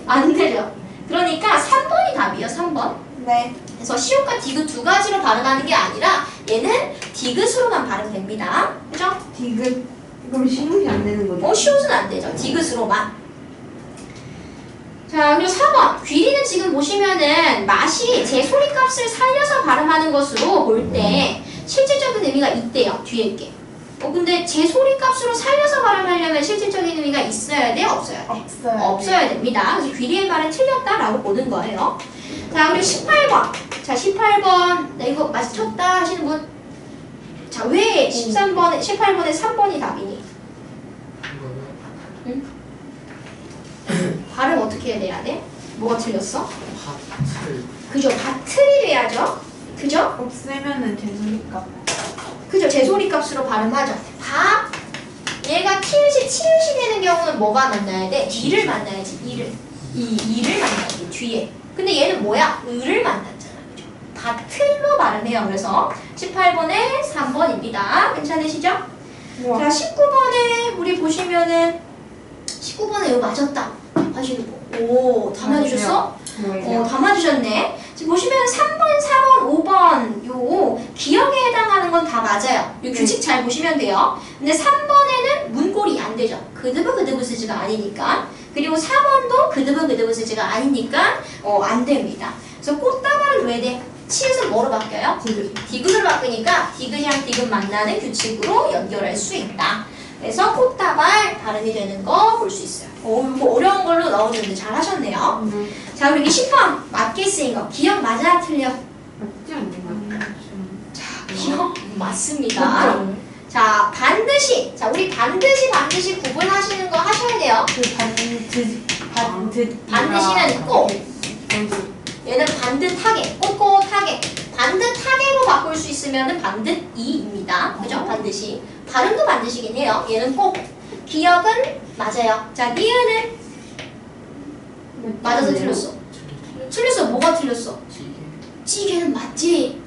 안 되죠. 그러니까 3번이 답이에요. 3번. 네. 그래서 시옷과 디귿 두 가지로 발음하는 게 아니라 얘는 디귿으로만 발음됩니다. 그죠? 디귿. 그럼 시옷이 안 되는 거죠? 시옷은 안 되죠. 디귿으로만. 자, 그리고 4번. 귀리는 지금 보시면은 맛이 제 소리값을 살려서 발음하는 것으로 볼 때 실질적인 의미가 있대요. 뒤에 게. 근데 제 소리값으로 살려서 발음하려면 실질적인 의미가 있어야 돼? 없어야 돼? 없어요. 없어야 됩니다. 그래서 귀리의 말은 틀렸다라고 보는 거예요. 자, 그리고 18번. 자, 18번. 나 이거 맞췄다 하시는 분. 자, 왜 13번에, 18번에 3번이 답이니? 응? 발음 어떻게 해야 돼? 뭐가 틀렸어? 그죠? 밭틀이 돼야죠? 그죠? 없애면은 제 소리값. 그죠? 제 소리 값으로 발음하죠. 밥. 얘가 치읓이 되는 경우는 뭐가 만나야 돼? 이를 만나야지. 이를. 이를 만나야지. 뒤에. 근데 얘는 뭐야? 을을 만났잖아. 그죠? 다 틀로 발음해요. 그래서 18번에 3번입니다. 괜찮으시죠? 우와. 자, 19번에 우리 보시면은 19번에 이거 맞았다 하시는 거. 오, 다 맞으셨어? 뭐예요? 다 맞으셨네. 지금 보시면 3번, 4번, 5번 요 기억에 해당하는 건 다 맞아요. 이 규칙 잘 보시면 돼요. 근데 3번에는 문골이 안 되죠. 그드브 스즈가 아니니까. 그리고 4번도 그드브 스즈가 아니니까 안 됩니다. 그래서 꽃다발은 왜 돼? 치읓은 뭐로 바뀌어요? 디귿으로 바뀌니까 디귿이랑 디귿 만나는 규칙으로 연결할 수 있다. 그래서 꽃다발 발음이 되는 거 볼 수 있어요. 이거 어려운 걸로 넣어주는데 잘 하셨네요. 자, 그리고 20번 맞게 쓰인 거. 기억 맞아 틀려? 맞지 않나? 기억 맞습니다. 자, 반드시. 자, 우리 반드시 구분하시는 거 하셔야 돼요. 반드시는 꼭. 얘는 반듯하게, 꼿꼿하게. 반듯하게로 바꿀 수 있으면 반듯이입니다. 그죠? 반드시. 발음도 반드시긴 해요. 얘는 꼭. 기억은 맞아요. 자, 니은은 맞아서 틀렸어. 틀렸어. 뭐가 틀렸어? 찌개는 맞지?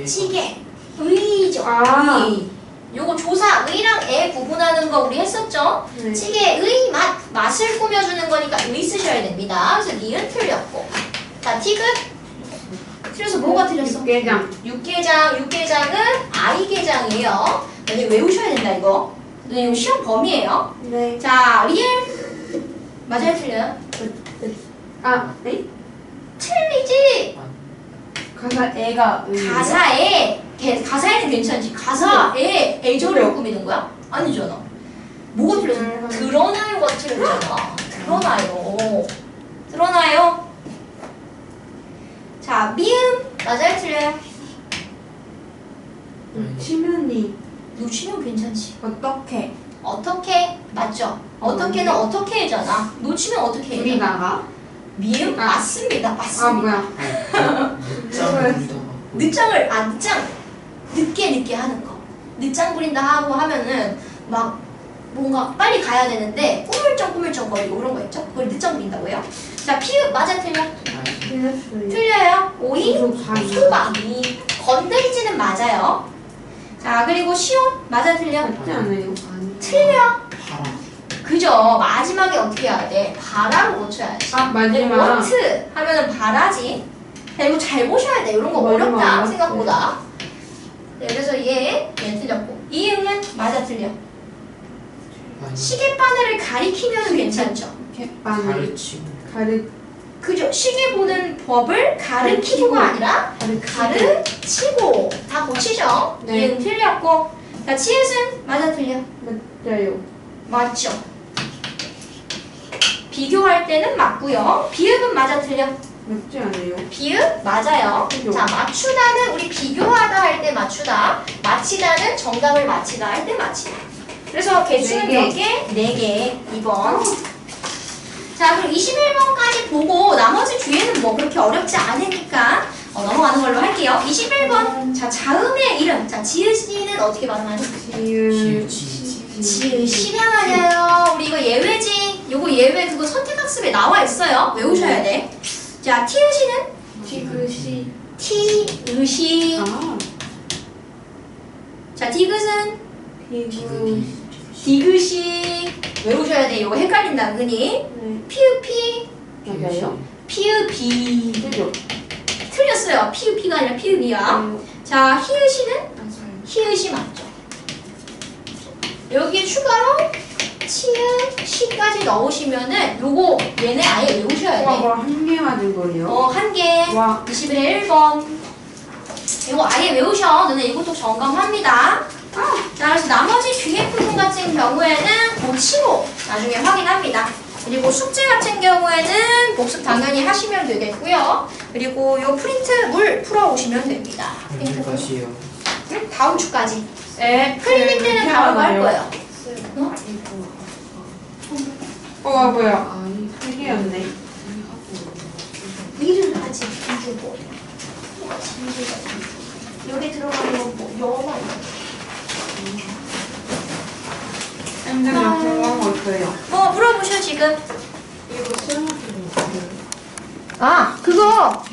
찌개. 의죠. 아. 의. 요거 조사, 의랑 애 구분하는 거 우리 했었죠? 네. 찌개의 맛을 꾸며주는 거니까 의 쓰셔야 됩니다. 그래서 니은 틀렸고. 자, 티귿. 틀려서 뭐가 틀렸어? 육개장은 아이개장이에요. 근데 외우셔야 된다, 이거. 근데 이거 시험 범위예요. 네. 자, 리을. 맞아요, 틀려요? 네? 틀리지? 가사 애가 가사에는 괜찮지. 가사에 애절을 꾸미는 거야? 아니잖아. 뭐가 틀렸어? 드러나요가 틀렸잖아. 드러나요. 자, 미음 맞아요, 틀려요? 치면이 놓치면 괜찮지. 어떻게 맞죠? 어떻게는 어떻게잖아. 놓치면 어떻게 해요? 우리나라? 미음 맞습니다. 뭐야? 늦장을 늦게 하는 거. 늦장 부린다 하고 하면은 막 뭔가 빨리 가야 되는데 꾸물쩍 거리고 그런 거 있죠? 그걸 늦장 부린다고 해요. 자, 피읍 맞아 틀려? 틀렸어요. 틀려요. 오이 소박. 이 건드리지는 맞아요. 자, 그리고 시옷 맞아 틀려? 맞지 않아요? 틀려. 그죠? 마지막에 어떻게 해야 돼? 바라로 고쳐야지. 마지막. 워트 하면은 바라지. 자, 이거 잘 보셔야 돼. 이런 거 마지막 어렵다 알았어요. 생각보다. 네, 그래서 얘 틀렸고. 이응은 맞아 틀려. 시계바늘을 가리키면 괜찮죠. 그죠? 시계 보는 법을 가르치고가 아니라 가르치고 다 고치죠. 네. 이응 틀렸고. 자, 치읓은 맞아 틀려. 맞아요. 맞죠. 비교할 때는 맞고요. 비읍은 맞아 틀려. 맞지 않아요? 비읍 맞아요. 그죠. 자, 맞추다는 우리 비교하다 할 때 맞추다. 마치다는 정답을 마치다 할 때 마치다. 그래서 개수는 네 몇 개? 4개. 2번. 자, 그럼 21번까지 보고 나머지 뒤에는 뭐 그렇게 어렵지 않으니까 넘어가는 걸로 할게요. 21번. 자, 자음의 이름. 자, 지읒이는 어떻게 발음하죠? 지읒이 맞아요. 우리 이거 예외지. 요거 예외 그거 선택학습에 나와 있어요. 외우셔야 돼. 자, 티읒이는? 티읒이. 자, 디귿은? 디귿이. 외우셔야 돼. 이거 헷갈린다, 은근히. 피읍이. 맞아요? 피읍이. 그죠? 틀렸어요. 피읍이가 아니라 피읍이야. 자, 히읗이는? 히읗이 맞죠. 여기에 추가로 치읓, 시까지 넣으시면은 요거 얘네 아예 외우셔야 돼. 한 개 맞은 거예요? 한 개. 와. 21에 1번. 이거 아예 외우셔. 너네 이것도 점검합니다. 자, 그래서 나머지 뒤에 부분 같은 경우에는 고치고 나중에 확인합니다. 그리고 숙제 같은 경우에는 복습 당연히 하시면 되겠고요. 그리고 요 프린트 물 풀어오시면 됩니다. 언제까지요? 다음 주까지. 네, 클리닉 때는 다음 거 할 거예요. 뭐야? 세 개였네. 일을 하지. 이주고. 여기 들어가는 건 뭐? 영어만. 쌤들이랑 궁금한 거 있어요. 물어보셔 지금. 이거 수능학교 아, 그거